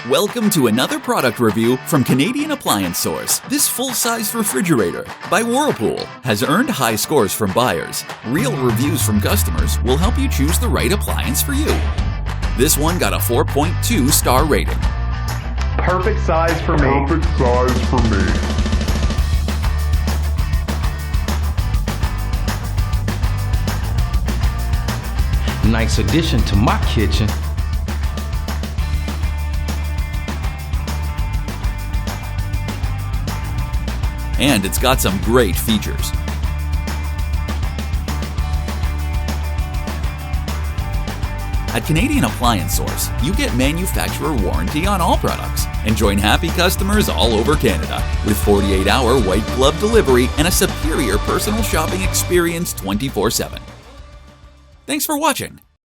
Welcome to another product review from Canadian Appliance Source. This full-size refrigerator by Whirlpool has earned high scores from buyers. Real reviews from customers will help you choose the right appliance for you. This one got a 4.2 star rating. Perfect size for me. Perfect size for me. Nice addition to my kitchen. And it's got some great features. At Canadian Appliance Source, you get manufacturer warranty on all products and join happy customers all over Canada with 48-hour white glove delivery and a superior personal shopping experience 24/7. Thanks for watching.